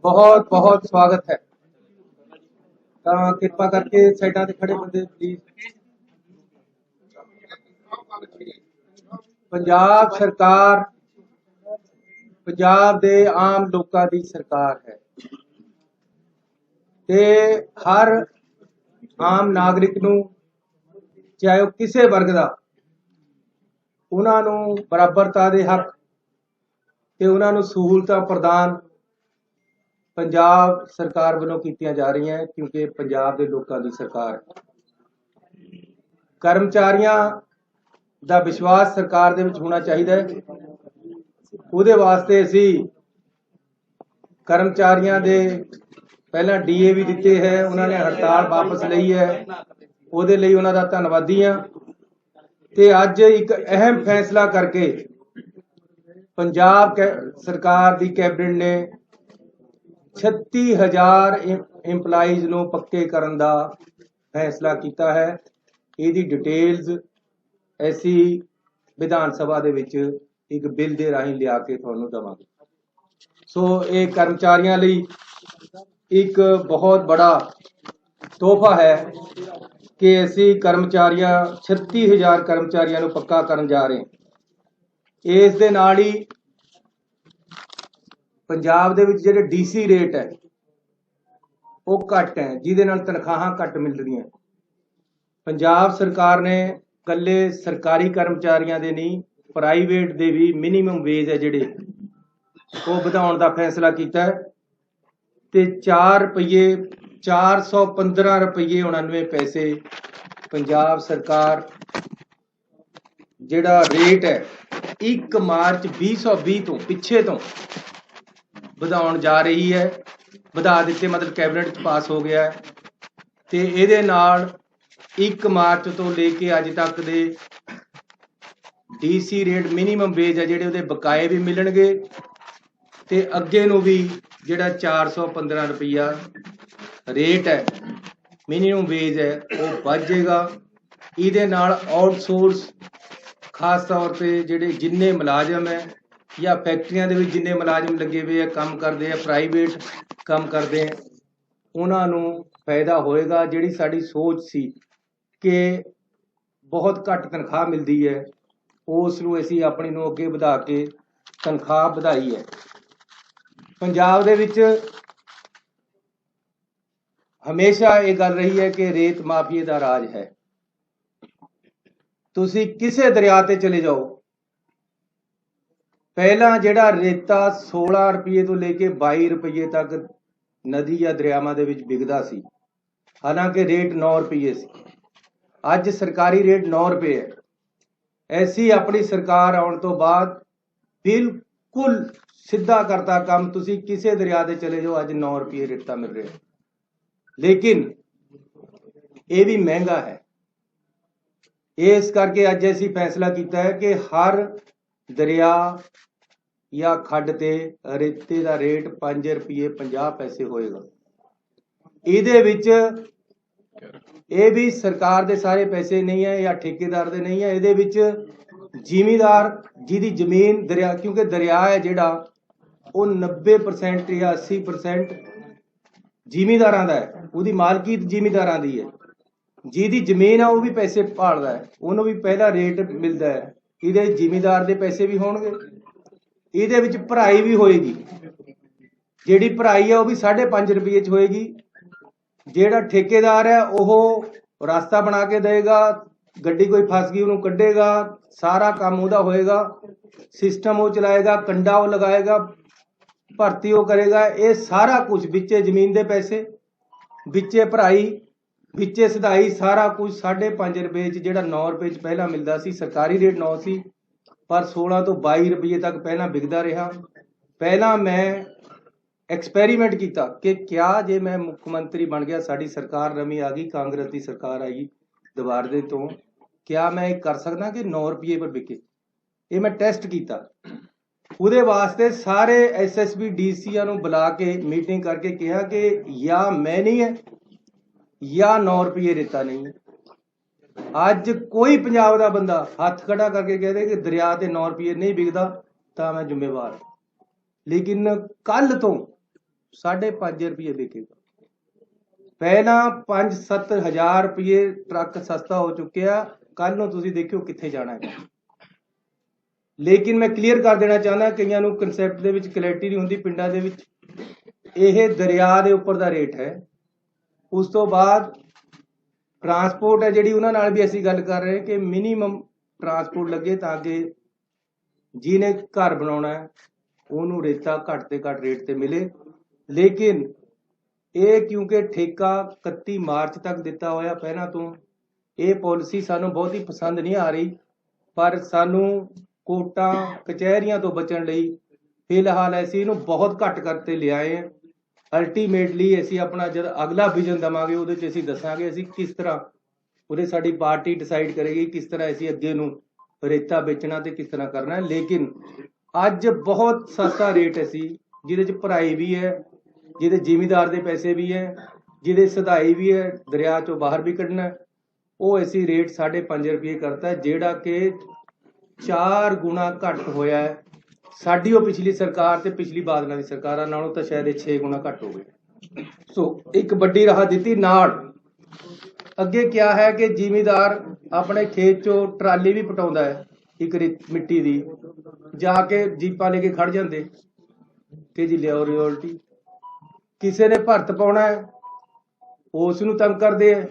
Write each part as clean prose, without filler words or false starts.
बहुत बहुत स्वागत है। ਤਾਂ ਕਿਰਪਾ ਕਰਕੇ ਸਾਈਡਾਂ ਤੇ ਖੜੇ ਬੰਦੇ ਪਲੀਜ਼। ਪੰਜਾਬ ਸਰਕਾਰ ਪੰਜਾਬ ਦੇ ਆਮ ਲੋਕਾਂ ਦੀ ਸਰਕਾਰ ਹੈ ਤੇ ਹਰ ਆਮ ਨਾਗਰਿਕ ਨੂੰ ਚਾਹੇ ਉਹ ਕਿਸੇ ਵਰਗ ਦਾ ਉਹਨਾਂ ਨੂੰ ਬਰਾਬਰਤਾ ਦੇ ਹੱਕ ਤੇ ਉਹਨਾਂ ਨੂੰ ਸਹੂਲਤਾਂ ਪ੍ਰਦਾਨ ਪੰਜਾਬ ਸਰਕਾਰ ਵੱਲੋਂ ਕੀਤੀਆਂ ਜਾ ਰਹੀਆਂ ਹੈ ਕਿਉਂਕਿ ਪੰਜਾਬ ਦੇ ਲੋਕਾਂ ਦੀ ਸਰਕਾਰ ਹੈ। ਕਰਮਚਾਰੀਆਂ ਦਾ ਵਿਸ਼ਵਾਸ ਸਰਕਾਰ ਦੇ ਵਿੱਚ ਹੋਣਾ ਚਾਹੀਦਾ ਹੈ। ਉਹਦੇ ਵਾਸਤੇ ਅਸੀਂ ਕਰਮਚਾਰੀਆਂ ਦੇ ਪਹਿਲਾਂ ਡੀਏ ਵੀ ਦਿੱਤੇ ਹੈ, ਉਹਨਾਂ ਨੇ ਹੜਤਾਲ ਵਾਪਸ ਲਈ ਹੈ, ਉਹਦੇ ਲਈ ਉਹਨਾਂ ਦਾ ਧੰਨਵਾਦੀ ਹਾਂ। ਤੇ ਅੱਜ ਇੱਕ ਅਹਿਮ ਫੈਸਲਾ ਕਰਕੇ ਪੰਜਾਬ ਸਰਕਾਰ ਦੀ ਕੈਬਨਿਟ ਨੇ 36,000 ਇੰਪਲਾਈਜ਼ ਨੂੰ ਪੱਕੇ ਕਰਨ ਦਾ ਫੈਸਲਾ ਕੀਤਾ ਹੈ। ਇਹਦੀ ਡਿਟੇਲਸ ਅਸੀਂ ਵਿਧਾਨ ਸਭਾ ਦੇ ਵਿੱਚ ਇੱਕ ਬਿੱਲ ਦੇ ਰਾਹੀਂ ਲਿਆ ਕੇ ਤੁਹਾਨੂੰ ਦੇਵਾਂਗੇ। ਸੋ ਇਹ ਕਰਮਚਾਰੀਆਂ ਲਈ ਇੱਕ ਬਹੁਤ ਬੜਾ ਤੋਹਫਾ ਹੈ ਕਿ ਅਸੀਂ 36,000 ਕਰਮਚਾਰੀਆਂ ਨੂੰ ਪੱਕਾ ਕਰਨ ਜਾ ਰਹੇ ਹਾਂ। ਇਸ ਦੇ ਨਾਲ ਹੀ ਪੰਜਾਬ ਦੇ ਵਿੱਚ ਜਿਹੜੇ ਡੀਸੀ ਰੇਟ ਹੈ ਉਹ ਘੱਟ ਹੈ, ਜਿਹਦੇ ਨਾਲ ਤਨਖਾਹਾਂ ਘੱਟ ਮਿਲ ਰਹੀਆਂ। ਪੰਜਾਬ ਸਰਕਾਰ ਨੇ ਇਕੱਲੇ ਸਰਕਾਰੀ ਕਰਮਚਾਰੀਆਂ ਦੇ ਨਹੀਂ, ਪ੍ਰਾਈਵੇਟ ਦੇ ਵੀ ਮਿਨੀਮਮ ਵੇਜ ਹੈ ਜਿਹੜੇ ਉਹ ਵਧਾਉਣ ਦਾ ਫੈਸਲਾ ਕੀਤਾ ਹੈ ਤੇ 415 ਰੁਪਏ 99 ਪੈਸੇ ਪੰਜਾਬ ਸਰਕਾਰ ਜਿਹੜਾ ਰੇਟ ਹੈ 1 ਮਾਰਚ 2020 ਤੋਂ ਪਿੱਛੇ ਤੋਂ ਵਧਾਉਣ ਜਾ ਰਹੀ ਹੈ। ਵਧਾ ਦਿੱਤੇ, ਮਤਲਬ ਕੈਬਨਿਟ 'ਚ ਪਾਸ ਹੋ ਗਿਆ ਹੈ ਤੇ ਇਹਦੇ ਨਾਲ 1 ਮਾਰਚ ਤੋਂ ਲੈ ਕੇ ਅੱਜ ਤੱਕ ਦੇ ਡੀਸੀ ਰੇਟ ਮਿਨੀਮਮ ਵੇਜ ਹੈ ਜਿਹੜੇ ਉਹਦੇ ਬਕਾਏ ਵੀ ਮਿਲਣਗੇ ਤੇ ਅੱਗੇ ਨੂੰ ਵੀ ਜਿਹੜਾ 415 ਰੁਪਈਆ ਰੇਟ ਹੈ ਮਿਨੀਮਮ ਵੇਜ ਹੈ ਉਹ ਵੱਧ ਜਾਏਗਾ। ਇਹਦੇ ਨਾਲ ਆਊਟਸੋਰਸ ਖਾਸ ਤੌਰ ਤੇ ਜਿਹੜੇ ਜਿੰਨੇ ਮੁਲਾਜ਼ਮ ਹੈ ਜਾਂ ਫੈਕਟਰੀਆਂ ਦੇ ਵਿੱਚ ਜਿੰਨੇ ਮੁਲਾਜ਼ਮ ਲੱਗੇ ਹੋਏ ਆ, ਕੰਮ ਕਰਦੇ ਆ, ਪ੍ਰਾਈਵੇਟ ਕੰਮ ਕਰਦੇ ਆ, ਉਹਨਾਂ ਨੂੰ ਫਾਇਦਾ ਹੋਏਗਾ। ਜਿਹੜੀ ਸਾਡੀ ਸੋਚ ਸੀ ਕਿ ਬਹੁਤ ਘੱਟ ਤਨਖਾਹ ਮਿਲਦੀ ਹੈ ਉਸ ਨੂੰ ਅਸੀਂ ਆਪਣੀ ਨੂੰ ਅੱਗੇ ਵਧਾ ਕੇ ਤਨਖਾਹ ਵਧਾਈ ਹੈ। ਪੰਜਾਬ ਦੇ ਵਿੱਚ ਹਮੇਸ਼ਾ ਇਹ ਗੱਲ ਰਹੀ ਹੈ ਕਿ ਰੇਤ ਮਾਫੀਏ ਦਾ ਰਾਜ ਹੈ। ਤੁਸੀਂ ਕਿਸੇ ਦਰਿਆ ਤੇ ਚਲੇ ਜਾਓ, ਪਹਿਲਾਂ ਜਿਹੜਾ ਰੇਤਾ 16 ਰੁਪਏ ਤੋਂ ਲੈ ਕੇ 22 ਰੁਪਏ ਤੱਕ ਨਦੀ ਜਾਂ ਦਰਿਆਵਾਂ ਦੇ ਵਿੱਚ ਵਿਕਦਾ ਸੀ, ਹਾਲਾਂਕਿ ਰੇਟ 9 ਰੁਪਏ ਸੀ। ਅੱਜ ਸਰਕਾਰੀ ਰੇਟ 9 ਰੁਪਏ ਹੈ। ਐਸੀ ਆਪਣੀ ਸਰਕਾਰ ਆਉਣ ਤੋਂ ਬਾਅਦ ਬਿਲਕੁਲ ਸਿੱਧਾ ਕਰਤਾ ਕੰਮ। ਤੁਸੀਂ ਕਿਸੇ ਦਰਿਆ ਤੇ ਚਲੇ ਜਾਓ, ਅੱਜ 9 ਰੁਪਏ ਰੇਟਾ ਮਿਲ ਰਿਹਾ, ਲੇਕਿਨ ਇਹ ਵੀ ਮਹਿੰਗਾ ਹੈ। ਇਸ ਕਰਕੇ ਅੱਜ ਅਸੀਂ ਫੈਸਲਾ ਕੀਤਾ ਹੈ ਕਿ ਹਰ ਦਰਿਆ ਜਾਂ ਖੱਡ ਤੇ ਰੇਤੇ ਦਾ ਰੇਟ 5 ਰੁਪਏ 50 ਪੈਸੇ ਹੋਏਗਾ। ਇਹਦੇ ਵਿੱਚ ਇਹ ਵੀ ਸਰਕਾਰ ਦੇ ਸਾਰੇ ਪੈਸੇ ਨਹੀਂ ਹੈ ਜਾਂ ਠੇਕੇਦਾਰ ਦੇ ਨਹੀਂ ਹੈ, ਇਹਦੇ ਵਿੱਚ ਜ਼ਿਮੀਂਦਾਰ ਜਿਹਦੀ ਜ਼ਮੀਨ ਦਰਿਆ, ਕਿਉਂਕਿ ਦਰਿਆ ਹੈ ਜਿਹੜਾ ਉਹ 90% ਜਾਂ 80% ਜ਼ਿਮੀਂਦਾਰਾਂ ਦਾ ਹੈ, ਉਹਦੀ ਮਾਲਕੀਤ ਜ਼ਿਮੀਂਦਾਰਾਂ ਦੀ ਹੈ। ਜਿਹਦੀ ਜ਼ਮੀਨ ਆ ਉਹ ਵੀ ਪੈਸੇ ਭਾਲਦਾ ਹੈ, ਉਹਨੂੰ ਵੀ ਪਹਿਲਾ ਰੇਟ ਮਿਲਦਾ ਹੈ। ਇਹਦੇ ਜ਼ਿਮੀਂਦਾਰ ਦੇ ਪੈਸੇ ਵੀ ਹੋਣਗੇ, ਇਹਦੇ ਵਿੱਚ ਭਰਾਈ ਵੀ ਹੋਏਗੀ। ਜਿਹੜੀ ਭਰਾਈ ਹੈ ਉਹ ਵੀ 5.5 ਰੁਪਏ 'ਚ ਹੋਏਗੀ। ਜਿਹੜਾ ਠੇਕੇਦਾਰ ਹੈ ਉਹ ਰਸਤਾ ਬਣਾ ਕੇ ਦੇਗਾ, ਗੱਡੀ ਕੋਈ ਫਸ ਗਈ ਉਹਨੂੰ ਕੱਢੇਗਾ, ਸਾਰਾ ਕੰਮ ਉਹਦਾ ਹੋਏਗਾ, ਸਿਸਟਮ ਉਹ ਚਲਾਏਗਾ, ਕੰਡਾ ਉਹ ਲਗਾਏਗਾ, ਭਰਤੀ ਉਹ ਕਰੇਗਾ। ਇਹ ਸਾਰਾ ਕੁਝ ਵਿੱਚੇ ਜ਼ਮੀਨ ਦੇ ਪੈਸੇ, ਵਿੱਚੇ ਭਰਾਈ, ਵਿੱਚੇ ਸਦਾਈ, ਸਾਰਾ ਕੁਝ 5.5 ਰੁਪਏ 'ਚ, ਜਿਹੜਾ 9 ਰੁਪਏ 'ਚ ਪਹਿਲਾਂ ਮਿਲਦਾ ਸੀ। ਸਰਕਾਰੀ ਰੇਟ 9 ਸੀ ਪਰ 16 ਤੋਂ 22 ਰੁਪਏ ਤੱਕ ਪਹਿਲਾਂ ਵਿਕਦਾ ਰਿਹਾ। ਪਹਿਲਾਂ ਮੈਂ ਐਕਸਪੈਰੀਮੈਂਟ ਕੀਤਾ ਕਿ ਕਿਆ ਜੇ ਮੈਂ ਮੁੱਖ ਮੰਤਰੀ ਬਣ ਗਿਆ, ਸਾਡੀ ਸਰਕਾਰ ਨਵੀਂ ਆ ਗਈ, ਕਾਂਗਰਸ ਦੀ ਸਰਕਾਰ ਆਈ ਦੁਬਾਰਾ ਦੇ ਤੋਂ, ਕਿਆ ਮੈਂ ਇਹ ਕਰ ਸਕਦਾ ਕਿ 9 ਰੁਪਏ ਪਰ ਵਿਕੇ। ਇਹ ਮੈਂ ਟੈਸਟ ਕੀਤਾ। ਉਹਦੇ ਵਾਸਤੇ ਸਾਰੇ ਐਸਐਸਪੀ ਡੀਸੀਆਂ ਨੂੰ ਬੁਲਾ ਕੇ ਮੀਟਿੰਗ ਕਰਕੇ ਕਿਹਾ ਕਿ ਜਾਂ ਮੈਂ ਨਹੀਂ ਹੈ ਜਾਂ 9 ਰੁਪਏ ਰੇਤਾ ਨਹੀਂ ਹੈ। ਅੱਜ ਕੋਈ ਪੰਜਾਬ ਦਾ ਬੰਦਾ ਹੱਥ ਖੜਾ ਕਰਕੇ ਕਹਦੇ ਕਿ ਦਰਿਆ ਤੇ 9 ਰੁਪਏ ਨਹੀਂ ਵਿਕਦਾ ਤਾਂ ਮੈਂ ਜ਼ਿੰਮੇਵਾਰ। ਲੇਕਿਨ ਕੱਲ ਤੋਂ 5.5 रुपये बिकेगा। पहला 5-7 हज़ार रुपये ट्रक सस्ता हो चुकिया, कल नूं तुसीं देखियो कित्थे जाना है। लेकिन मैं क्लीयर कर देना चाहना, कईयां नूं कंसैप्ट दे विच क्लैरिटी नहीं हुंदी। पिंडां दे विच ਇਹ ਦਰਿਆ ਦੇ ਉੱਪਰ ਦਾ ਰੇਟ ਹੈ। ਉਸ ਤੋਂ ਬਾਅਦ ਟਰਾਂਸਪੋਰਟ ਹੈ ਜਿਹੜੀ, ਉਹਨਾਂ ਨਾਲ ਵੀ ਅਸੀਂ ਗੱਲ ਕਰ ਰਹੇ ਕਿ ਮਿਨੀਮਮ ਟਰਾਂਸਪੋਰਟ ਲੱਗੇ ਤਾਂ ਕਿ ਜਿਹਨੇ ਘਰ ਬਣਾਉਣਾ ਹੈ ਉਹਨੂੰ ਰੇਤਾ ਘੱਟ ਤੇ ਘੱਟ ਰੇਟ ਤੇ ਮਿਲੇ। ਲੇਕਿਨ ਇਹ ਕਿਉਂਕਿ ਠੇਕਾ 31 ਮਾਰਚ ਤੱਕ ਦਿੱਤਾ ਹੋਇਆ ਪਹਿਲਾਂ ਤੋਂ, ਇਹ ਪਾਲਿਸੀ ਸਾਨੂੰ ਬਹੁਤ ਹੀ ਪਸੰਦ ਨਹੀਂ ਆ ਰਹੀ, ਪਰ ਸਾਨੂੰ ਕੋਰਟਾਂ ਕਚਹਿਰੀਆਂ ਤੋਂ ਬਚਣ ਲਈ ਫਿਲਹਾਲ ਅਸੀਂ ਇਹਨੂੰ ਬਹੁਤ ਘੱਟ ਕਰਤੇ ਲਿਆਏ ਹਾਂ। ਅਲਟੀਮੇਟਲੀ ਅਸੀਂ ਆਪਣਾ ਜਦ ਅਗਲਾ ਵਿਜ਼ਨ ਦੇਵਾਂਗੇ ਉਹਦੇ 'ਚ ਅਸੀਂ ਦੱਸਾਂਗੇ ਅਸੀਂ ਕਿਸ ਤਰ੍ਹਾਂ, ਉਹਦੇ ਸਾਡੀ ਪਾਰਟੀ ਡਿਸਾਈਡ ਕਰੇਗੀ ਕਿਸ ਤਰ੍ਹਾਂ ਅਸੀਂ ਅੱਗੇ ਨੂੰ ਰੇਤਾ ਵੇਚਣਾ ਤੇ ਕਿਸ ਤਰ੍ਹਾਂ ਕਰਨਾ ਹੈ। ਲੇਕਿਨ ਅੱਜ ਬਹੁਤ ਸਸਤਾ ਰੇਟ ਅਸੀਂ ਜਿਹਦੇ 'ਚ ਭਰਾਈ ਵੀ ਹੈ, ਜਿਹਦੇ ਜ਼ਿਮੀਂਦਾਰ ਦੇ ਪੈਸੇ ਵੀ ਹੈ, ਜਿਹਦੇ ਸਧਾਈ ਵੀ ਹੈ, ਦਰਿਆ 'ਚੋਂ ਬਾਹਰ ਵੀ ਕੱਢਣਾ, ਉਹ ਅਸੀਂ ਰੇਟ 5.5 ਰੁਪਏ ਕਰਤਾ, ਜਿਹੜਾ ਕਿ 4 ਗੁਣਾ ਘੱਟ ਹੋਇਆ ਹੈ ਸਾਡੀ ਉਹ ਪਿਛਲੀ ਸਰਕਾਰ ਤੇ ਪਿਛਲੀ ਬਾਦਲਾਂ ਦੀ ਸਰਕਾਰਾਂ ਨਾਲੋਂ ਤਾਂ ਸ਼ਾਇਦ 6 ਗੁਣਾ ਘੱਟ ਹੋ ਗਏ। ਸੋ ਇੱਕ ਵੱਡੀ ਰਾਹਤ ਦਿੱਤੀ। ਨਾਲ ਅੱਗੇ ਕਿਹਾ ਹੈ ਕਿ ਜ਼ਿਮੀਂਦਾਰ ਆਪਣੇ ਖੇਤ 'ਚੋਂ ਟਰਾਲੀ ਵੀ ਪਟਾਉਂਦਾ ਹੈ ਇੱਕ ਮਿੱਟੀ ਦੀ, ਜਾ ਕੇ ਜੀਪਾਂ ਲੈ ਕੇ ਖੜ ਜਾਂਦੇ ਕਿ ਜੀ ਲਿਆਓ ਰਿਓਲਟੀ। ਕਿਸੇ ਨੇ ਭਰਤ ਪਾਉਣਾ ਹੈ ਉਸ ਨੂੰ ਤੰਗ ਕਰਦੇ ਹੈ।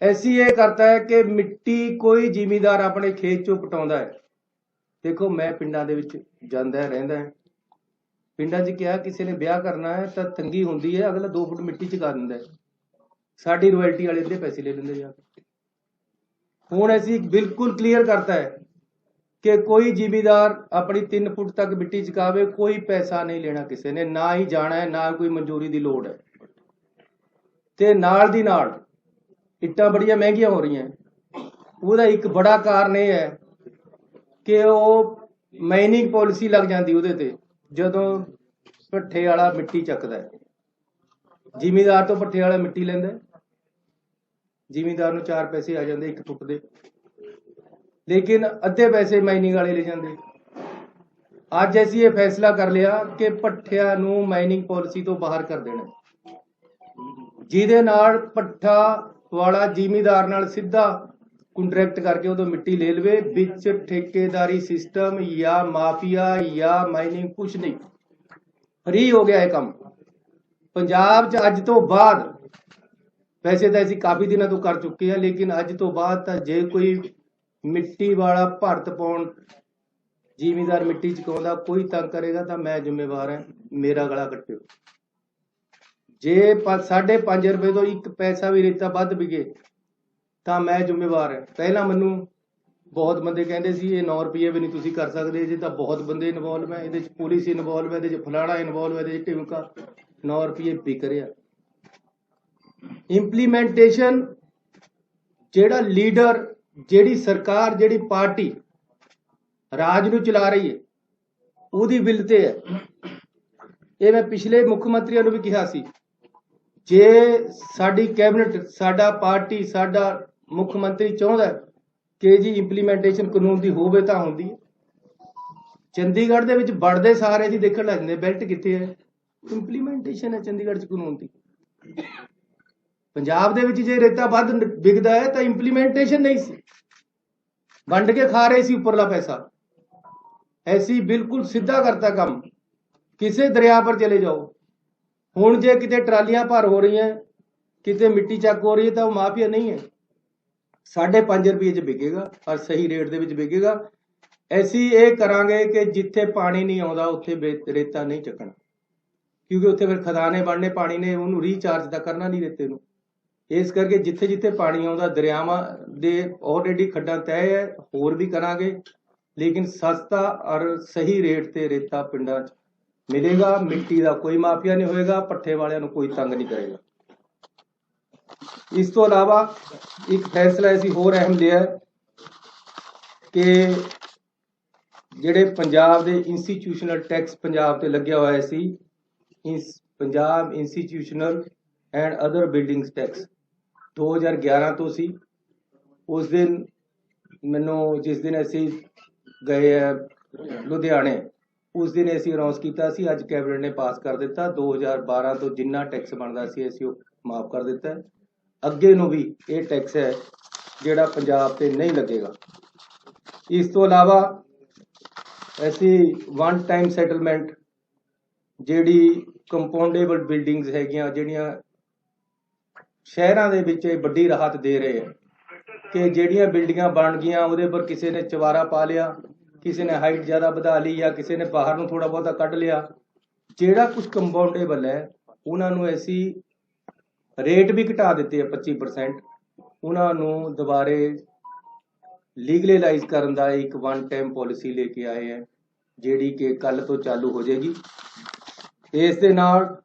ਐਸੀ ਇਹ ਕਰਤਾ ਹੈ ਕਿ ਮਿੱਟੀ ਕੋਈ ਜ਼ਿਮੀਂਦਾਰ ਆਪਣੇ ਖੇਤ 'ਚੋਂ ਪਟਾਉਂਦਾ ਹੈ। ਦੇਖੋ ਮੈਂ ਪਿੰਡਾਂ ਦੇ ਵਿੱਚ ਜਾਂਦਾ ਰਹਿੰਦਾ, ਪਿੰਡਾਂ 'ਚ ਕਿਹਾ ਕਿਸੇ ਨੇ ਵਿਆਹ ਕਰਨਾ ਹੈ ਤਾਂ ਤੰਗੀ ਹੁੰਦੀ ਹੈ, ਅਗਲਾ 2 ਫੁੱਟ ਮਿੱਟੀ 'ਚ ਕਰ ਦਿੰਦਾ, ਸਾਡੀ ਰਾਇਲਟੀ ਵਾਲੇ ਅੱਧੇ ਪੈਸੇ ਲੈ ਲੈਂਦੇ ਜਾ ਕੇ। ਹੁਣ ਅਸੀਂ ਬਿਲਕੁਲ ਕਲੀਅਰ ਕਰਤਾ ਹੈ ਕਿ ਕੋਈ ਜ਼ਿਮੀਂਦਾਰ ਆਪਣੀ 3 ਫੁੱਟ ਤੱਕ ਮਿੱਟੀ ਚੁਕਾਵੇ, ਕੋਈ ਪੈਸਾ ਨਹੀਂ ਲੈਣਾ ਕਿਸੇ ਨੇ, ਨਾ ਹੀ ਜਾਣਾ ਹੈ, ਨਾ ਕੋਈ ਮਨਜ਼ੂਰੀ ਦੀ ਲੋੜ ਹੈ। ਤੇ ਨਾਲ ਦੀ ਨਾਲ ਇੱਟਾਂ ਬੜੀਆਂ ਮਹਿੰਗੀਆਂ ਹੋ ਰਹੀਆਂ, ਉਹਦਾ ਇੱਕ ਬੜਾ ਕਾਰਨ ਇਹ ਹੈ ਕਿ ਉਹ ਮਾਈਨਿੰਗ ਪਾਲਿਸੀ ਲੱਗ ਜਾਂਦੀ ਉਹਦੇ ਤੇ, ਜਦੋਂ ਭੱਠੇ ਵਾਲਾ ਮਿੱਟੀ ਚੱਕਦਾ, ਜ਼ਿਮੀਂਦਾਰ ਤੋਂ ਭੱਠੇ ਵਾਲਾ ਮਿੱਟੀ ਲੈਂਦਾ, ਜ਼ਿਮੀਂਦਾਰ ਨੂੰ 4 ਪੈਸੇ ਆ ਜਾਂਦੇ 1 ਫੁੱਟ ਦੇ, ਲੇਕਿਨ ਅੱਧੇ ਪੈਸੇ ਮਾਈਨਿੰਗ ਵਾਲੇ ਲੈ ਜਾਂਦੇ। ਅੱਜ ਅਸੀਂ ਇਹ ਫੈਸਲਾ ਕਰ ਲਿਆ ਕਿ ਭੱਠਿਆਂ ਨੂੰ ਮਾਈਨਿੰਗ ਪਾਲਿਸੀ ਤੋਂ ਬਾਹਰ ਕਰ ਦੇਣਾ, ਜਿਹਦੇ ਨਾਲ ਭੱਠਾ ਵਾਲਾ ਜ਼ਿਮੀਂਦਾਰ ਨਾਲ ਸਿੱਧਾ ਕੰਟਰੈਕਟ करके उदो मिट्टी ले लवे, बिच ठेकेदारी सिस्टम या माफिया या माइनिंग कुछ नहीं, फ्री हो गया है काम पंजाब च। अज तो बाद वैसे तो असीं काफ़ी दिनों तो कर चुके हैं, लेकिन अज तो बाद तो जे कोई मिट्टी वाला भरत पाउण जिमीदार मिट्टी चुकाउंदा कोई तंग करेगा तो मैं जिम्मेवार है, मेरा गला कट्टिओ। जे 5.5 रुपए तो 1 पैसा भी रेता वध विके ਤਾਂ ਮੈਂ ਜ਼ਿੰਮੇਵਾਰ ਹੈ। ਪਹਿਲਾਂ ਮੈਨੂੰ ਬਹੁਤ ਬੰਦੇ ਕਹਿੰਦੇ ਸੀ ਇਹ 9 ਰੁਪਏ ਵੀ ਨਹੀਂ ਤੁਸੀਂ ਕਰ ਸਕਦੇ, ਜੇ ਤਾਂ ਬਹੁਤ ਬੰਦੇ ਇਨਵੋਲਵ ਹੈ, ਇਹਦੇ 'ਚ ਪੁਲਿਸ ਇਨਵੋਲਵ ਹੈ, ਇਹਦੇ 'ਚ ਫਲਾਣਾ ਇਨਵੋਲਵ ਹੈ, ਇਹਦੇ 'ਚ ਢਿਮਕਾ। 9 ਰੁਪਏ ਵਿਕ ਰਿਹਾ। ਇੰਪਲੀਮੈਂਟੇਸ਼ਨ ਜਿਹੜਾ ਲੀਡਰ, ਜਿਹੜੀ ਸਰਕਾਰ, ਜਿਹੜੀ ਪਾਰਟੀ ਰਾਜ ਨੂੰ ਚਲਾ ਰਹੀ ਹੈ ਉਹਦੀ ਵਿਲ ਤੇ ਹੈ। ਇਹ ਮੈਂ ਪਿਛਲੇ ਮੁੱਖ ਮੰਤਰੀਆਂ ਨੂੰ ਵੀ ਕਿਹਾ ਸੀ, ਜੇ ਸਾਡੀ ਕੈਬਨਿਟ, ਸਾਡਾ ਪਾਰਟੀ, ਸਾਡਾ ਮੁੱਖ ਮੰਤਰੀ ਚਾਹੁੰਦਾ ਕਿ ਜੀ ਇੰਪਲੀਮੈਂਟੇਸ਼ਨ ਕਾਨੂੰਨ ਦੀ ਹੋਵੇ ਤਾਂ ਹੁੰਦੀ ਹੈ। ਚੰਡੀਗੜ੍ਹ ਦੇ ਵਿੱਚ ਵੜਦੇ ਸਾਰੇ ਜੀ ਦੇਖਣ ਲੱਗ ਜਾਂਦੇ ਬੈਲਟ ਕਿੱਥੇ ਹੈ, ਇੰਪਲੀਮੈਂਟੇਸ਼ਨ ਹੈ ਚੰਡੀਗੜ੍ਹ 'ਚ ਕਾਨੂੰਨ ਦੀ। ਪੰਜਾਬ ਦੇ ਵਿੱਚ ਜੇ ਰੇਤਾ ਵੱਧ ਵਿਕਦਾ ਹੈ ਤਾਂ ਇੰਪਲੀਮੈਂਟੇਸ਼ਨ ਨਹੀਂ ਸੀ, ਵੰਡ ਕੇ ਖਾ ਰਹੇ ਸੀ ਉੱਪਰਲਾ ਪੈਸਾ। ਐਸੀ ਬਿਲਕੁਲ ਸਿੱਧਾ ਕਰਤਾ ਕੰਮ। ਕਿਸੇ ਦਰਿਆ ਪਰ ਚਲੇ ਜਾਓ, ਹੁਣ ਜੇ ਕਿਤੇ ਟਰਾਲੀਆਂ ਭਰ ਹੋ ਰਹੀਆਂ, ਕਿਤੇ ਮਿੱਟੀ ਚੱਕ ਹੋ ਰਹੀ ਹੈ ਤਾਂ ਉਹ ਮਾਫੀਆ ਨਹੀਂ ਹੈ। 5.5 ਰੁਪਏ 'ਚ ਵਿਕੇਗਾ ਔਰ ਸਹੀ ਰੇਟ ਦੇ ਵਿੱਚ ਵਿਕੇਗਾ। ਅਸੀਂ ਇਹ ਕਰਾਂਗੇ ਕਿ ਜਿੱਥੇ ਪਾਣੀ ਨਹੀਂ ਆਉਂਦਾ ਉੱਥੇ ਰੇਤਾ ਨਹੀਂ ਚੱਕਣਾ, ਕਿਉਂਕਿ ਉੱਥੇ ਫਿਰ ਖਦਾਨੇ ਬਣਨੇ, ਪਾਣੀ ਨੇ ਉਹਨੂੰ ਰੀਚਾਰਜ ਤਾਂ ਕਰਨਾ ਨਹੀਂ ਰੇਤੇ ਨੂੰ। ਇਸ ਕਰਕੇ ਜਿੱਥੇ ਜਿੱਥੇ ਪਾਣੀ ਆਉਂਦਾ, ਦਰਿਆਵਾਂ ਦੇ ਆਲਰੇਡੀ ਖੱਡਾਂ ਤੈਅ ਹੈ, ਹੋਰ ਵੀ ਕਰਾਂਗੇ, ਲੇਕਿਨ ਸਸਤਾ ਔਰ ਸਹੀ ਰੇਟ ਤੇ ਰੇਤਾ ਪਿੰਡਾਂ 'ਚ ਮਿਲੇਗਾ। ਮਿੱਟੀ ਦਾ ਕੋਈ ਮਾਫੀਆ ਨਹੀਂ ਹੋਏਗਾ, ਭੱਠੇ ਵਾਲਿਆਂ ਨੂੰ ਕੋਈ ਤੰਗ ਨਹੀਂ ਕਰੇਗਾ। ਇਸ ਤੋਂ ਇਲਾਵਾ ਇੱਕ ਫੈਸਲਾ ਅਸੀਂ ਹੋਰ ਅਹਿਮ ਲਿਆ ਕਿ ਜਿਹੜੇ ਪੰਜਾਬ ਦੇ ਇੰਸਟੀਟਿਊਸ਼ਨਲ ਟੈਕਸ ਪੰਜਾਬ ਤੇ ਲੱਗਿਆ ਹੋਇਆ ਸੀ, Punjab institutional and other buildings tax 2011 ਤੋਂ ਸੀ। ਉਸ ਦਿਨ ਮੈਨੂੰ, ਜਿਸ ਦਿਨ ਅਸੀਂ ਗਏ ਲੁਧਿਆਣੇ, उस दिन ਅਸੀਂ ਅਨਾਉਂਸ ਕੀਤਾ ਸੀ, ਅੱਜ ਕੈਬਨਿਟ ਨੇ ਪਾਸ ਕਰ ਦਿੱਤਾ। 2012 ਤੋਂ ਜਿੰਨਾ ਟੈਕਸ ਬਣਦਾ ਸੀ ਅਸੀਂ ਉਹ ਮਾਫ ਕਰ ਦਿੱਤਾ ਹੈ। ਅੱਗੇ ਨੂੰ ਵੀ ਇਹ ਟੈਕਸ ਹੈ ਜਿਹੜਾ ਪੰਜਾਬ ਤੇ ਨਹੀਂ ਲੱਗੇਗਾ। ਇਸ ਤੋਂ ਇਲਾਵਾ ਅਸੀਂ ਵਨ ਟਾਈਮ ਸੈਟਲਮੈਂਟ ਜਿਹੜੀ ਕੰਪਾਊਂਡੇਬਲ ਬਿਲਡਿੰਗਸ ਹੈਗੀਆਂ, ਜਿਹੜੀਆਂ ਸ਼ਹਿਰਾਂ ਦੇ ਵਿੱਚ ਇਹ ਵੱਡੀ ਰਾਹਤ ਦੇ ਰਹੇ ਹੈ ਕਿ ਜਿਹੜੀਆਂ ਬਿਲਡਿੰਗਾਂ ਬਣ ਗਈਆਂ ਉਹਦੇ ਪਰ ਕਿਸੇ ਨੇ ਚਵਾਰਾ ਪਾ ਲਿਆ, ਕਿਸੇ ਨੇ ਹਾਈਟ ਜ਼ਿਆਦਾ ਵਧਾ ਲਈ ਜਾਂ ਕਿਸੇ ਨੇ ਬਾਹਰ ਨੂੰ ਥੋੜਾ ਬਹੁਤਾ ਕੱਢ ਲਿਆ। ਜਿਹੜਾ ਕੁਝ ਕੰਪਾਊਂਡੇਬਲ ਹੈ ਉਹਨਾਂ ਨੂੰ ਅਸੀਂ ਰੇਟ ਵੀ ਘਟਾ ਦਿੱਤੇ ਆ 25%। ਉਹਨਾਂ ਨੂੰ ਦੁਬਾਰੇ ਲੀਗਲਾਈਜ਼ ਕਰਨ ਦਾ ਇੱਕ ਵਨ ਟਾਈਮ ਪਾਲਿਸੀ ਲੈ ਕੇ ਆਏ ਹੈ ਜਿਹੜੀ ਕਿ ਕੱਲ ਤੋਂ ਚਾਲੂ ਹੋ ਜਾਏਗੀ। ਇਸ ਦੇ ਨਾਲ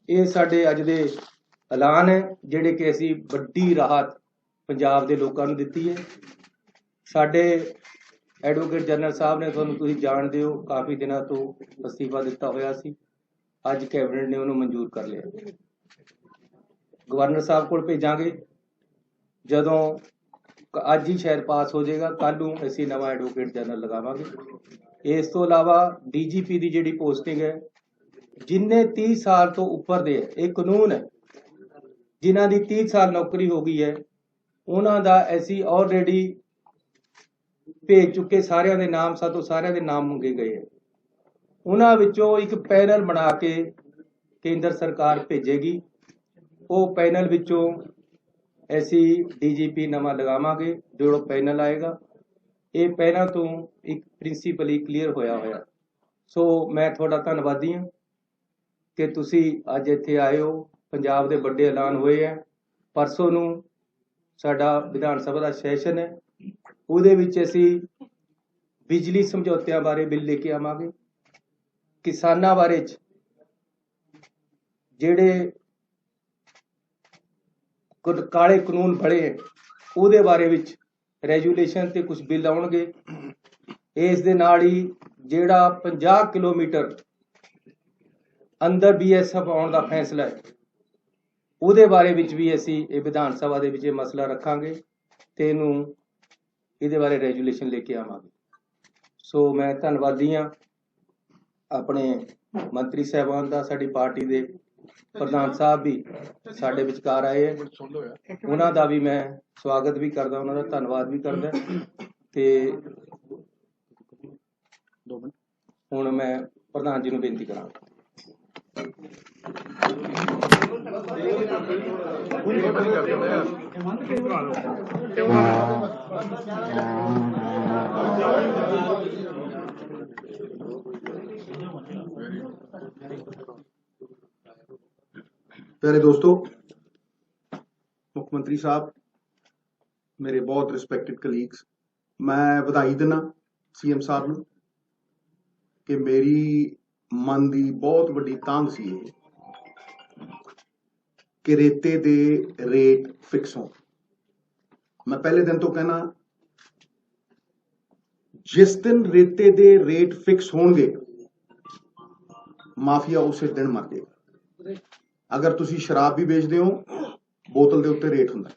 ਇਹ ਸਾਡੇ ਅੱਜ ਦੇ ਐਲਾਨ ਹੈ ਜਿਹੜੇ ਕਿ ਅਸੀਂ ਵੱਡੀ ਰਾਹਤ ਪੰਜਾਬ ਦੇ ਲੋਕਾਂ ਨੂੰ ਦਿੱਤੀ ਹੈ। ਸਾਡੇ ਐਡਵੋਕੇਟ ਜਨਰਲ ਸਾਹਿਬ ਨੇ, ਤੁਹਾਨੂੰ ਤੁਸੀਂ ਜਾਣਦੇ ਹੋ, ਕਾਫੀ ਦਿਨਾਂ ਤੋਂ ਅਸਤੀਫਾ ਦਿੱਤਾ ਹੋਇਆ ਸੀ। ਅੱਜ ਕੈਬਨਿਟ ਨੇ ਉਹਨੂੰ ਮਨਜ਼ੂਰ ਕਰ ਲਿਆ। ਗਵਰਨਰ ਸਾਹਿਬ ਕੋਲ ਭੇਜਾਂਗੇ, ਜਦੋਂ ਅੱਜ ਹੀ ਸ਼ਾਇਦ ਪਾਸ ਹੋ ਜਾਏਗਾ, ਕੱਲ੍ਹ ਨੂੰ ਅਸੀਂ ਨਵਾਂ ਐਡਵੋਕੇਟ ਜਨਰਲ ਲਗਾਵਾਂਗੇ। ਇਸ ਤੋਂ ਇਲਾਵਾ DGP ਦੀ ਜਿਹੜੀ ਪੋਸਟਿੰਗ ਹੈ, ਜਿੰਨੇ 30 ਸਾਲ ਤੋਂ ਉੱਪਰ ਦੇ ਹੈ, ਇਹ ਕਾਨੂੰਨ ਹੈ, ਜਿਨ੍ਹਾਂ ਦੀ 30 ਸਾਲ ਨੌਕਰੀ ਹੋ ਗਈ ਹੈ ਉਹਨਾਂ ਦਾ ਅਸੀਂ ਆਲਰੇਡੀ ਭੇਜ ਚੁੱਕੇ ਸਾਰਿਆਂ ਦੇ ਨਾਮ। ਸਾਤੋਂ ਸਾਰਿਆਂ ਦੇ ਨਾਮ ਮੰਗੇ ਗਏ ਹੈ। ਉਹਨਾਂ ਵਿੱਚੋਂ ਇੱਕ ਪੈਨਲ ਬਣਾ ਕੇ ਕੇਂਦਰ ਸਰਕਾਰ ਭੇਜੇਗੀ। ਉਹ ਪੈਨਲ ਵਿੱਚੋਂ ਅਸੀਂ DGP ਨਵਾਂ ਲਗਾਵਾਂਗੇ। ਜਿਹੜਾ ਪੈਨਲ ਆਏਗਾ ਇਹ ਪਹਿਲਾਂ ਤੋਂ ਇੱਕ ਪ੍ਰਿੰਸੀਪਲੀ ਕਲੀਅਰ ਹੋਇਆ। ਸੋ ਮੈਂ ਤੁਹਾਡਾ ਧੰਨਵਾਦੀ ਹਾਂ ਕਿ ਤੁਸੀਂ ਅੱਜ ਇੱਥੇ ਆਏ ਹੋ। ਪੰਜਾਬ ਦੇ ਵੱਡੇ ਐਲਾਨ ਹੋਏ ਹੈ। ਪਰਸੋਂ ਨੂੰ ਸਾਡਾ ਵਿਧਾਨ ਸਭਾ ਦਾ ਸੈਸ਼ਨ ਹੈ, ਉਹਦੇ ਵਿੱਚ ਅਸੀਂ ਬਿਜਲੀ ਸਮਝੌਤਿਆਂ ਬਾਰੇ ਬਿੱਲ ਲੈ ਕੇ ਆਵਾਂਗੇ। ਕਿਸਾਨਾਂ ਬਾਰੇ ਜਿਹੜੇ ਕਾਲੇ ਕਾਨੂੰਨ ਬਣੇ ਹੈ ਉਹਦੇ ਬਾਰੇ ਵਿੱਚ ਰੈਜੂਲੇਸ਼ਨ ਤੇ ਕੁਝ ਬਿੱਲ ਆਉਣਗੇ। ਇਸ ਦੇ ਨਾਲ ਹੀ ਜਿਹੜਾ 50 ਕਿਲੋਮੀਟਰ ਅੰਦਰ BSF ਆਉਣ ਦਾ ਫੈਸਲਾ ਹੈ ਉਹਦੇ ਬਾਰੇ ਵਿੱਚ ਵੀ ਅਸੀਂ ਇਹ ਵਿਧਾਨ ਸਭਾ ਦੇ ਵਿੱਚ ਇਹ ਮਸਲਾ ਰੱਖਾਂਗੇ ਤੇ ਇਹਦੇ ਬਾਰੇ ਰੈਜੂਲੇਸ਼ਨ ਲੈ ਕੇ ਆਵਾਂਗੇ। ਸੋ ਮੈਂ ਧੰਨਵਾਦੀ ਹਾਂ ਆਪਣੇ ਮੰਤਰੀ ਸਾਹਿਬਾਨ ਦਾ। ਸਾਡੀ ਪਾਰਟੀ ਦੇ ਪ੍ਰਧਾਨ ਸਾਹਿਬ ਵੀ ਸਾਡੇ ਵਿਚਕਾਰ ਆਏ ਹੈ, ਉਹਨਾਂ ਦਾ ਵੀ ਮੈਂ ਸਵਾਗਤ ਵੀ ਕਰਦਾ, ਉਹਨਾਂ ਦਾ ਧੰਨਵਾਦ ਵੀ ਕਰਦਾ। ਤੇ ਹੁਣ ਮੈਂ ਪ੍ਰਧਾਨ ਜੀ ਨੂੰ ਬੇਨਤੀ ਕਰਾਂਗਾ। प्यारे दोस्तों, मुख्यमंत्री साहब, मेरे बहुत रिस्पैक्टेड कलीग्स, मैं बधाई देना CM साहब ਨੂੰ कि मेरी मन की बहुत वड्डी तांग सी कि रेते दे रेट फिक्स हो। मैं पहले दिन तो कहना, जिस दिन रेते दे रेट फिक्स होंगे माफिया उस दिन मर जाएगा। अगर तुसी शराब भी बेचते हो बोतल के उत्ते रेट हुंदा,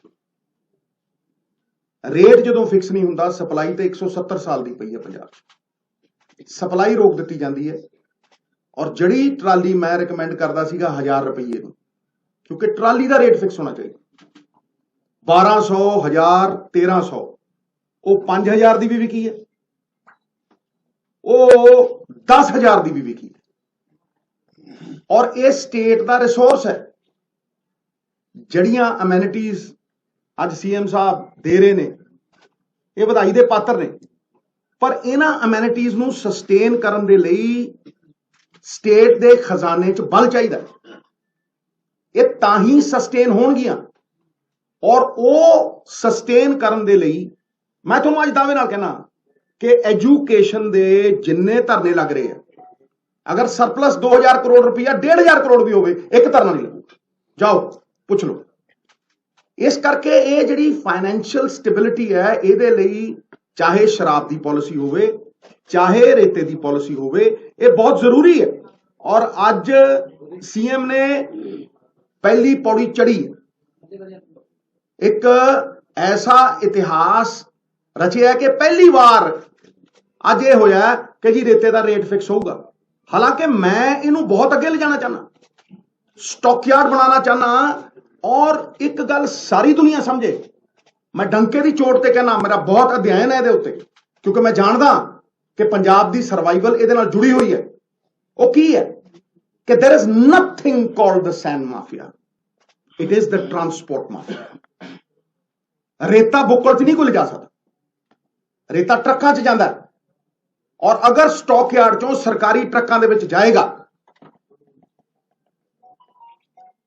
रेट जदों फिक्स नहीं हुंदा, सप्लाई तो 170 साल की पई है पंजाब, सप्लाई रोक दी जाती है। और जड़ी ट्राली मैं रिकमेंड करता सीगा 1000 रुपये नूं, क्योंकि ट्राली का रेट फिक्स होना चाहिए। 1200, 1000, 1300, वो 5000 की भी विकी है, वो 10,000 की भी विकी है। और ये स्टेट का रिसोर्स है। जड़ियां अमेनिटीज अज CM साहब दे रहे ने, ये बधाई दे पात्र ने, पर इन्हां अमेनिटीज नूं सस्टेन करन दे लई स्टेट दे खजाने च बल चाहिदा। ये तां ही सस्टेन होणगियां, और वो सस्टेन करन दे लई मैं तुहानूं अज दावे नाल कहना कि एजुकेशन दे जिन्ने धरने लग रहे हैं, अगर सरप्लस 2000 करोड़ रुपया 1500 करोड़ भी होवे, एक धरना नहीं लगूगा, जाओ पुछ लो। इस करके ये जिहड़ी फाइनैंशियल स्टेबिलिटी है, इहदे लई चाहे शराब की पॉलिसी होवे, चाहे रेते की पॉलिसी होवे, ये बहुत जरूरी है। और अज CM ने पहली पौड़ी चढ़ी, एक ऐसा इतिहास रचिया कि पहली बार अज ये होया कि जी रेते का रेट फिक्स होगा। हालांकि मैं इनू बहुत अगे ले जाना चाहना, स्टॉकयार्ड बनाना चाहना, और एक गल सारी दुनिया समझे, मैं डंके की चोट ते कहना, मेरा बहुत अध्ययन है ये, क्योंकि मैं जानदा कि पंजाब की सर्वाइवल ये जुड़ी हुई है। वो की है कि there is nothing called the sand mafia, it is the transport mafia. रेता बुक्कड़ च नहीं कोई जा सकता, रेता ट्रकों च जाता है, और अगर स्टॉक यार्ड चों सरकारी ट्रकों दे विच जाएगा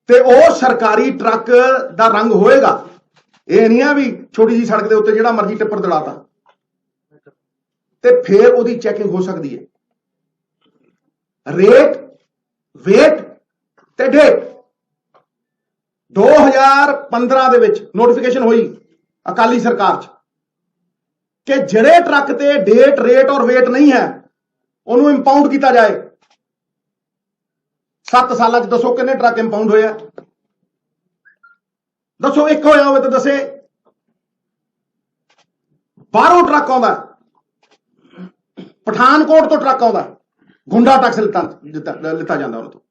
तो वह सरकारी ट्रक का रंग होएगा। यह नहीं है भी छोटी जी सड़क के उत्ते जिहड़ा मर्जी टिप्पर दड़ाता, तो फिर उसकी चैकिंग हो सकती है। रेट, वेट ते डेट 2015 दे विच नोटिफिकेशन हुई अकाली सरकार च कि जिहड़े ट्रक ते डेट, रेट और वेट नहीं है उन्होंने इंपाउंड किया जाए। 7 साल दसो कितने ट्रक इंपाउंड होया? दसो, एक होया हो तो दसे। बाहरों ट्रक आउंदा, पठानकोट तो ट्रक आउंदा, गुंडा टैक्स लिता जाता उन्होंने तो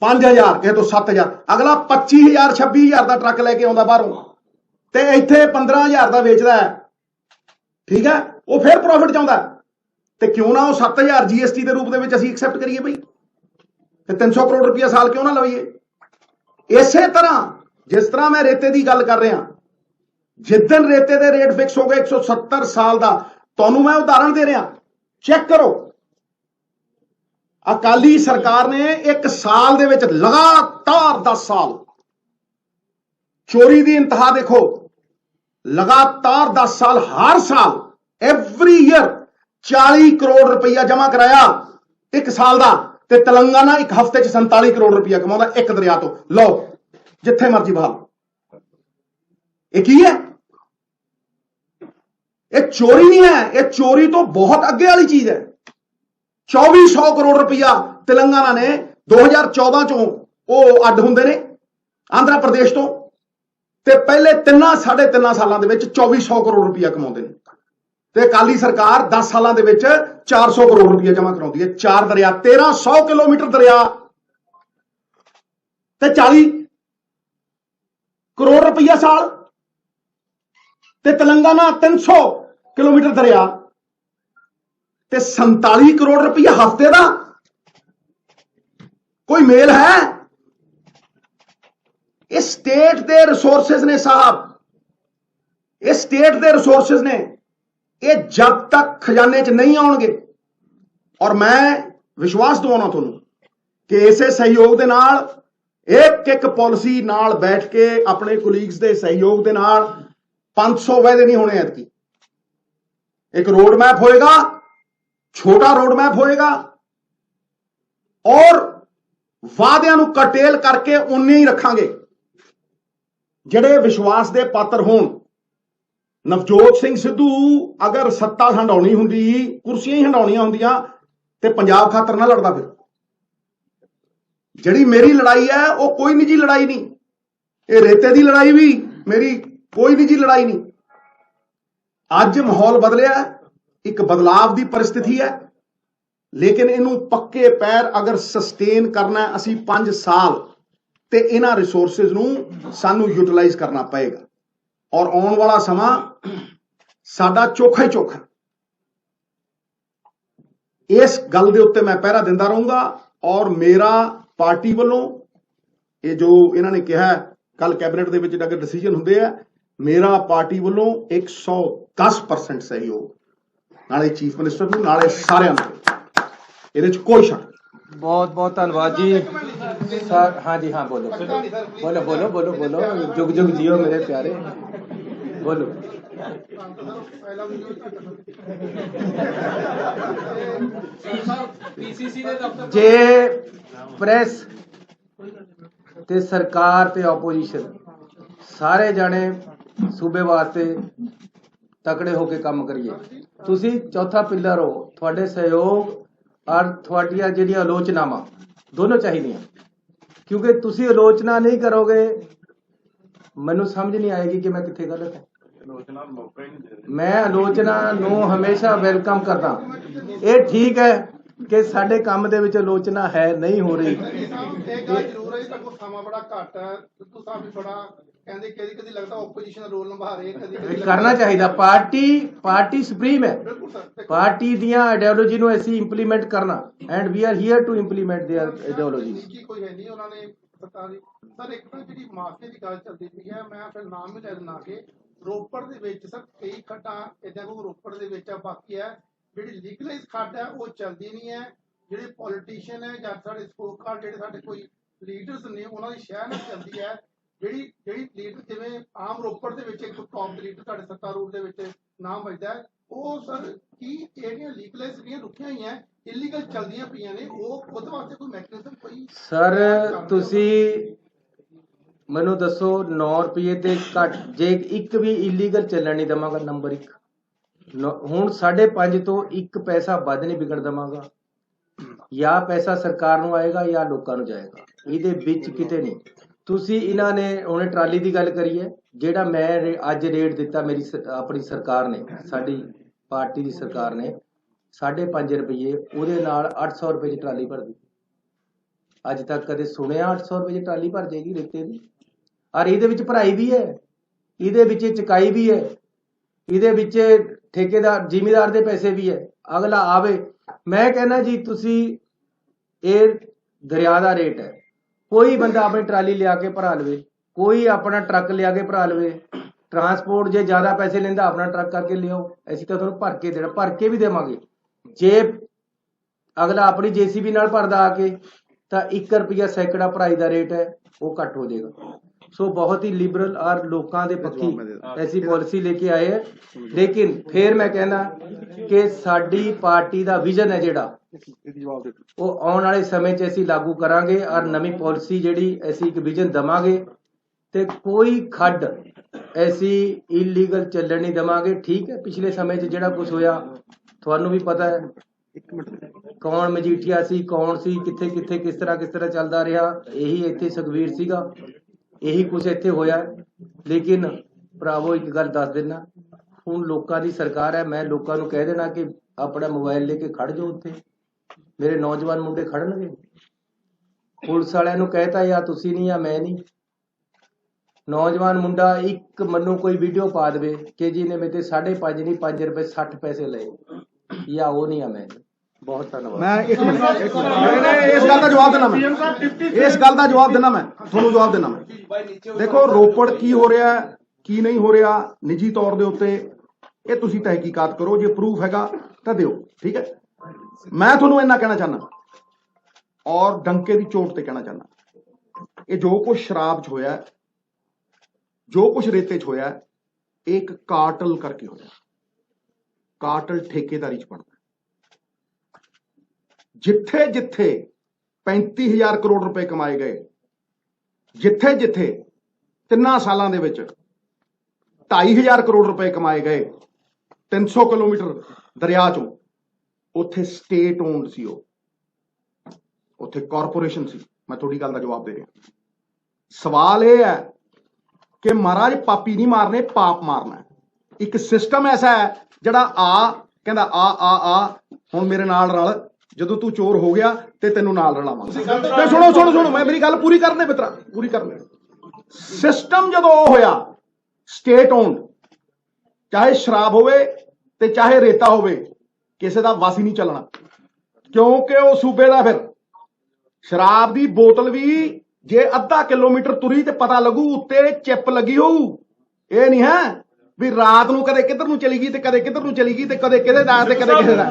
5000, किसी तो 7000, अगला 25000 26000 का ट्रक लैके आउंदा बाहरों, ते इत्थे 15000 का वेचदा है। ठीक है, वो फिर प्रॉफिट चाहुंदा, ते क्यों ना वो 7000 जीएसटी के रूप में असीं एक्सैप्ट करिए भाई, 300 करोड़ रुपया साल क्यों ना लवीए। इसे तरह जिस तरह मैं रेते की गल कर रहा, जिदन रेते के रेट फिक्स हो गए 170 साल का, तुहानूं मैं उदाहरण दे रहा, चेक करो। अकाली सरकार ने एक साल दे विच लगातार 10 साल चोरी की इंतहा देखो, लगातार 10 साल, हर साल एवरी ईयर 40 करोड़ रुपया जमा कराया एक साल का, ते तेलंगाना एक हफ्ते 47 करोड़ रुपया कमाता एक दरिया तो। लो जिथे मर्जी बहाल, एक ही है, ये चोरी नहीं है, ये चोरी तो बहुत अगे वाली चीज है। 2400 करोड़ रुपया तेलंगाना ने 2014 चों वो अड हुंदे ने आंध्र प्रदेश तो, ते पहले 3-3.5 सालों के 2400 करोड़ रुपया कमाते हैं, ते अकाली सरकार 10 सालों के 400 करोड़ रुपया जमा कराती है। 4 दरिया, 1300 किलोमीटर दरिया, ते 40 करोड़ रुपया साल, ते तेलंगाना 300 किलोमीटर दरिया, ते 47 करोड़ रुपया हफ्ते का। कोई मेल है? ये स्टेट के रिसोर्सेज ने साहब, ये स्टेट के रिसोर्सेज ने, ये जब तक खजाने च नहीं आउणगे, और मैं विश्वास दिवाउणा तुहानूं कि इसे सहयोग के नाल, एक एक पॉलिसी नाल बैठ के अपने कुलीग्स के सहयोग के नाल 500 वायदे नहीं होने ऐतकी। एक रोड मैप होएगा, छोटा रोड मैप होएगा, और वादियां नूं कटेल करके उन्ने ही रखांगे जिहड़े विश्वास के पात्र होण। नवजोत सिंह सिद्धू अगर सत्ता हंडाउणी हुंदी, कुर्सियां ही हंडाउणियां हुंदियां, ते पंजाब खातर ना लड़दा। फिर जिहड़ी मेरी लड़ाई है वो कोई निजी लड़ाई नहीं, ये रेते की लड़ाई भी मेरी कोई निजी लड़ाई नहीं। अज माहौल बदलिया, एक बदलाव की परिस्थिति है, लेकिन इनू पक्के पैर अगर सस्टेन करना असी 5 साल, तो इन्हां रिसोर्सिस नू सानू यूटिलाइज करना पएगा, और आने वाला समा साडा चोखा ही चोखा। इस गल दे उत्ते मैं पहरा दिंदा रहूंगा, और मेरा पार्टी वालों ये जो इन्होंने कहा कल कैबिनेट दे विच अगर डिसीजन हुंदे आ, मेरा पार्टी वालों 110% सहयोग, नाले चीफ मिनिस्टर नूं, नाले सारिआं नूं, इहदे च कोई शक नहीं। बहुत बहुत धन्यवाद जी सर। हाँ जी, हाँ बोलो बोलो बोलो बोलो बोलो, जुग जुग जियो मेरे प्यारे, बोलो। जे प्रेस ते सरकार ते ओपोजिशन सारे जाने सूबे वास्ते तकड़े होके काम करिए। तुसी चौथा पिलर हो, थोड़े सहयोग और थोड़िया जिहड़ियां आलोचनावां दोनों चाहिए, क्योंकि तुसी आलोचना नहीं करोगे, मैनू समझ नहीं आएगी कि मैं कित्थे गलत है। मैं आलोचना ਨੂੰ ਹਮੇਸ਼ਾ ਵੈਲਕਮ ਕਰਦਾ। ਇਹ ਠੀਕ ਹੈ ਕਿ ਸਾਡੇ ਕੰਮ ਦੇ ਵਿੱਚ ਆਲੋਚਨਾ ਹੈ ਨਹੀਂ ਹੋ ਰਹੀ। ਇਹ ਗੱਲ ਜ਼ਰੂਰ ਹੈ ਜੀ, ਤੁਹਾਡੇ ਕੋਲ ਸਮਾਂ ਬੜਾ ਘੱਟ ਹੈ। ਸਿੱਧੂ ਸਾਹਿਬ ਵੀ ਬੜਾ ਕਹਿੰਦੇ ਕਦੀ ਕਦੀ ਲੱਗਦਾ ਆਪੋਜੀਸ਼ਨ ਦਾ ਰੋਲ ਨਿਭਾ ਰਹੇ, ਕਦੀ ਕਰਨਾ ਚਾਹੀਦਾ। ਪਾਰਟੀ ਸੁਪਰੀਮ ਹੈ, ਬਿਲਕੁਲ ਸਰ। ਪਾਰਟੀ ਦੀਆਂ ਆਈਡੀਓਲੋਜੀ ਨੂੰ ਅਸੀਂ ਇੰਪਲੀਮੈਂਟ ਕਰਨਾ and we are here to implement their ideology. ਕੋਈ ਹੈ ਨਹੀਂ ਉਹਨਾਂ ਨੇ ਸੱਤਾ ਦੀ। ਸਰ ਇੱਕ ਤਾਂ ਜਿਹੜੀ ਮਾਫੀਆ ਦੀ ਗੱਲ ਚੱਲਦੀ ਪਈ ਹੈ, ਮੈਂ ਫਿਰ ਨਾਮ ਵੀ ਲੈ ਦਿੰਦਾ ਕਿ ਰੋਪੜ ਦੇ ਵਿੱਚ ਸਰ ਕਈ ਖੱਡਾਂ ਏਦਾਂ ਕੋਈ ਰੋਪੜ ਦੇ ਵਿੱਚ ਆ, ਬਾਕੀ ਹੈ ਜਿਹੜੀ ਲੀਗਲਾਈਜ਼ ਖੱਡ ਹੈ ਉਹ ਚੱਲਦੀ ਨਹੀਂ ਹੈ। ਜਿਹੜੇ ਪੋਲੀਟੀਸ਼ੀਅਨ ਹੈ ਜਾਂ ਸਾਡੇ ਸਪੋਕਰ ਜਿਹੜੇ ਸਾਡੇ ਕੋਈ ਲੀਡਰਸ ਨੇ ਉਹਨਾਂ ਦੀ ਸ਼ਹਿਰ ਨਾਲ ਚੱਲਦੀ ਹੈ। ਜਿਹੜੀ ਲੀਡਰ ਜਿਵੇਂ ਆਮ ਰੋਪੜ ਦੇ ਵਿੱਚ ਇੱਕ ਟੌਪ ਲੀਡਰ ਸਾਡੇ ਸੱਤਾ ਰੂਲ ਦੇ ਵਿੱਚ ਨਾਮ ਵੱਜਦਾ ਹੈ, ਉਹ ਸਰ ਕੀ ਜਿਹੜੀਆਂ ਲੀਗਲਾਈਜ਼ ਜਿਹੜੀਆਂ ਰੁਕੀਆਂ ਹੋਈਆਂ ਇਲੀਗਲ ਚੱਲਦੀਆਂ ਪਈਆਂ ਨੇ, ਉਹ ਉਹਦੇ ਵਾਸਤੇ ਕੋਈ ਮੈਕੈਨਿਜ਼ਮ ਕੋਈ ਸਰ ਤੁਸੀਂ ਮੈਨੂੰ ਦੱਸੋ 9 ਰੁਪਏ ਤੇ ਘੱਟ ਜੇ ਇੱਕ ਵੀ ਇਲੀਗਲ ਚੱਲਣ ਨਹੀਂ ਦਵਾਂਗਾ। ਨੰਬਰ 1 ਹੁਣ 5.5 ਤੋਂ 1 ਪੈਸਾ ਵੱਧ ਨਹੀਂ ਵਿਗੜ ਦਵਾਂਗਾ। ਜਾਂ ਪੈਸਾ ਸਰਕਾਰ ਨੂੰ ਆਏਗਾ ਜਾਂ ਲੋਕਾਂ ਨੂੰ ਜਾਏਗਾ, ਇਹਦੇ ਵਿੱਚ ਕਿਤੇ ਨਹੀਂ। ਤੁਸੀਂ ਇਹਨਾਂ ਨੇ ਉਹਨੇ ਟਰਾਲੀ ਦੀ ਗੱਲ ਕਰੀ ਹੈ, ਜਿਹੜਾ ਮੈਂ ਅੱਜ ਰੇਟ ਦਿੱਤਾ ਮੇਰੀ ਆਪਣੀ ਸਰਕਾਰ ਨੇ, ਸਾਡੀ ਪਾਰਟੀ ਦੀ ਸਰਕਾਰ ਨੇ 5.5 ਰੁਪਏ, ਉਹਦੇ ਨਾਲ 800 ਰੁਪਏ ਦੀ ਟਰਾਲੀ ਭਰਦੀ। ਅੱਜ ਤੱਕ ਕਦੇ ਸੁਣਿਆ 800 ਰੁਪਏ ਦੀ ਟਰਾਲੀ ਭਰ ਜਾਏਗੀ ਰੇਤੇ ਦੀ? ਔਰ ਇਹਦੇ ਵਿੱਚ ਭਰਾਈ ਵੀ ਹੈ, ਇਹਦੇ ਵਿੱਚ ਚੁਕਾਈ ਵੀ ਹੈ, ਇਹਦੇ ਵਿੱਚ ਠੇਕੇਦਾਰ ਜ਼ਿਮੀਦਾਰ ਦੇ ਪੈਸੇ ਵੀ ਹੈ। ਅਗਲਾ ਆਵੇ, ਮੈਂ ਕਹਿੰਦਾ ਜੀ ਤੁਸੀਂ ਇਹ ਦਰਿਆ ਦਾ ਰੇਟ ਹੈ, ਕੋਈ ਬੰਦਾ ਆਪਣੀ ਟਰਾਲੀ ਲਿਆ ਕੇ ਭਰਾ ਲਵੇ, ਕੋਈ ਆਪਣਾ ਟਰੱਕ ਲਿਆ ਕੇ ਭਰਾ ਲਵੇ। ਟਰਾਂਸਪੋਰਟ ਜੇ ਜ਼ਿਆਦਾ ਪੈਸੇ ਲੈਂਦਾ ਆਪਣਾ ਟਰੱਕ ਕਰਕੇ ਲਿਆਓ, ਅਸੀਂ ਤਾਂ ਤੁਹਾਨੂੰ ਭਰ ਕੇ ਦੇਣਾ, ਭਰ ਕੇ ਵੀ ਦੇਵਾਂਗੇ। ਜੇ ਅਗਲਾ ਆਪਣੀ ਜੇਸੀਬੀ ਨਾਲ ਭਰਦਾ ਆ ਕੇ ਤਾਂ 1 ਰੁਪਿਆ ਸੈਂਕੜਾ ਭਰਾਈ ਦਾ ਰੇਟ ਹੈ ਉਹ ਘੱਟ ਹੋ ਜਾਏਗਾ। ਸੋ ਬਹੁਤ ਹੀ ਲਿਬਰਲ ਔਰ ਲੋਕਾਂ ਦੇ ਪੱਖੀ ਐਸੀ ਪਾਲਿਸੀ ਲੈ ਕੇ ਆਏ ਹੈ। ਲੇਕਿਨ ਫਿਰ ਮੈਂ ਕਹਿੰਦਾ ਕਿ ਸਾਡੀ ਪਾਰਟੀ ਦਾ ਵਿਜ਼ਨ ਹੈ ਜਿਹੜਾ ਉਹ ਆਉਣ ਵਾਲੇ ਸਮੇਂ 'ਚ ਅਸੀਂ ਲਾਗੂ ਕਰਾਂਗੇ ਔਰ ਨਵੀਂ ਪਾਲਿਸੀ ਜਿਹੜੀ ਅਸੀਂ ਇੱਕ ਵਿਜ਼ਨ ਦੇਵਾਂਗੇ ਤੇ ਕੋਈ ਖੱਡ ਐਸੀ ਇਲੀਗਲ ਚੱਲਣ ਨਹੀਂ ਦੇਵਾਂਗੇ। ਠੀਕ ਹੈ, ਪਿਛਲੇ ਸਮੇਂ 'ਚ ਜਿਹੜਾ ਕੁਝ ਹੋਇਆ ਤੁਹਾਨੂੰ ਵੀ ਪਤਾ ਹੈ, ਕੌਣ ਮਜੀਠੀਆ ਸੀ, ਕੌਣ ਸੀ, ਕਿੱਥੇ ਕਿੱਥੇ ਕਿਸ ਤਰ੍ਹਾਂ ਚੱਲਦਾ ਰਿਹਾ। ਇਹੀ ਇੱਥੇ ਸੁਖਬੀਰ ਸੀਗਾ, ਇਹੀ ਕੁਝ ਇੱਥੇ ਹੋਇਆ। ਲੇਕਿਨ ਭਰਾਵੋ ਇੱਕ ਗੱਲ ਦੱਸ ਦੇਣਾ, ਹੁਣ ਲੋਕਾਂ ਦੀ ਸਰਕਾਰ ਹੈ। ਮੈਂ ਲੋਕਾਂ ਨੂੰ ਕਹਿ ਦੇਣਾ ਕਿ ਆਪਣਾ ਮੋਬਾਈਲ ਲੈ ਕੇ ਖੜ ਜਾਓ, ਉੱਥੇ ਮੇਰੇ ਨੌਜਵਾਨ ਮੁੰਡੇ ਖੜਨਗੇ। ਪੁਲਿਸ ਵਾਲਿਆਂ ਨੂੰ ਕਹਿਤਾ ਜਾਂ ਤੁਸੀਂ ਨਹੀਂ ਜਾਂ ਮੈਂ ਨਹੀਂ। ਨੌਜਵਾਨ ਮੁੰਡਾ ਇੱਕ ਮੈਨੂੰ ਕੋਈ ਵੀਡੀਓ ਪਾ ਦੇਵੇ ਕਿ ਜੀ ਨੇ ਮੇਰੇ 5.5 ਨਹੀਂ 5 ਰੁਪਏ 60 ਪੈਸੇ ਲਏ, ਜਾਂ ਉਹ ਨਹੀਂ ਆ ਮੈਂ। ਬਹੁਤ ਧੰਨਵਾਦ। ਮੈਂ ਇੱਕ ਮਿੰਟ ਇਸ ਗੱਲ ਦਾ ਜਵਾਬ ਦੇਣਾ, ਇਸ ਗੱਲ ਦਾ ਜਵਾਬ ਦੇਣਾ, ਮੈਂ ਤੁਹਾਨੂੰ ਜਵਾਬ ਦੇਣਾ। ਮੈਂ ਦੇਖੋ ਰੋਪੜ ਕੀ ਹੋ ਰਿਹਾ ਕੀ ਨਹੀਂ ਹੋ ਰਿਹਾ ਨਿੱਜੀ ਤੌਰ ਦੇ ਉੱਤੇ ਇਹ ਤੁਸੀਂ ਤਹਿਕੀਕਾਤ ਕਰੋ, ਜੇ ਪ੍ਰੂਫ ਹੈਗਾ ਤਾਂ ਦਿਓ, ਠੀਕ ਹੈ। ਮੈਂ ਤੁਹਾਨੂੰ ਇੰਨਾ ਕਹਿਣਾ ਚਾਹੁੰਦਾ ਔਰ ਡੰਕੇ ਦੀ ਚੋਟ ਤੇ ਕਹਿਣਾ ਚਾਹੁੰਦਾ, ਇਹ ਜੋ ਕੁਝ ਸ਼ਰਾਬ 'ਚ ਹੋਇਆ, ਜੋ ਕੁਝ ਰੇਤੇ 'ਚ ਹੋਇਆ, ਇਹ ਇੱਕ ਕਾਰਟਲ ਕਰਕੇ ਹੋਇਆ। ਕਾਰਟਲ ਠੇਕੇਦਾਰੀ 'ਚ ਬਣਦਾ। ਜਿੱਥੇ ਜਿੱਥੇ 35,000 ਕਰੋੜ ਰੁਪਏ ਕਮਾਏ ਗਏ, ਜਿੱਥੇ ਜਿੱਥੇ 3 ਸਾਲਾਂ ਦੇ ਵਿੱਚ 2,500 ਕਰੋੜ ਰੁਪਏ ਕਮਾਏ ਗਏ 300 ਕਿਲੋਮੀਟਰ ਦਰਿਆ ਚੋਂ, ਉੱਥੇ ਸਟੇਟ ਓਨਡ ਸੀ, ਉਹ ਉੱਥੇ ਕਾਰਪੋਰੇਸ਼ਨ ਸੀ। ਮੈਂ ਤੁਹਾਡੀ ਗੱਲ ਦਾ ਜਵਾਬ ਦੇ ਰਿਹਾ। ਸਵਾਲ ਇਹ ਹੈ ਕਿ ਮਹਾਰਾਜ ਪਾਪੀ ਨਹੀਂ ਮਾਰਨੇ, ਪਾਪ ਮਾਰਨਾ। ਇੱਕ ਸਿਸਟਮ ਐਸਾ ਹੈ ਜਿਹੜਾ ਕਹਿੰਦਾ ਆ ਹੁਣ ਮੇਰੇ ਨਾਲ ਰਲ, ਜਦੋਂ ਤੂੰ ਚੋਰ ਹੋ ਗਿਆ ਤੇ ਤੈਨੂੰ ਨਾਲ ਰਲਾਵਾਂਗਾ। ਸੁਣੋ ਮੈਂ ਮੇਰੀ ਗੱਲ ਪੂਰੀ ਕਰਨੇ ਮਿੱਤਰਾ, ਪੂਰੀ ਕਰਨੇ। ਸਿਸਟਮ ਜਦੋਂ ਉਹ ਹੋਇਆ ਸਟੇਟ ਓਨਡ, ਚਾਹੇ ਸ਼ਰਾਬ ਹੋਵੇ ਤੇ ਚਾਹੇ ਰੇਤਾ ਹੋਵੇ, ਕਿਸੇ ਦਾ ਵਾਸੀ ਨਹੀਂ ਚੱਲਣਾ, ਕਿਉਂਕਿ ਉਹ ਸੂਬੇ ਦਾ। ਫਿਰ ਸ਼ਰਾਬ ਦੀ ਬੋਤਲ ਵੀ ਜੇ ਅੱਧਾ ਕਿਲੋਮੀਟਰ ਤੁਰੀ ਤੇ ਪਤਾ ਲੱਗੂ ਉੱਤੇ ਚਿੱਪ ਲੱਗੀ ਹੋਊ। ਇਹ ਨਹੀਂ ਹੈ ਵੀ ਰਾਤ ਨੂੰ ਕਦੇ ਕਿੱਧਰ ਨੂੰ ਚਲੀ ਗਈ ਤੇ ਕਦੇ ਕਿੱਧਰ ਨੂੰ ਚਲੀ ਗਈ ਤੇ ਕਦੇ ਕਿਹਦੇ ਦਾ ਤੇ ਕਦੇ ਕਿਸੇ ਦਾ।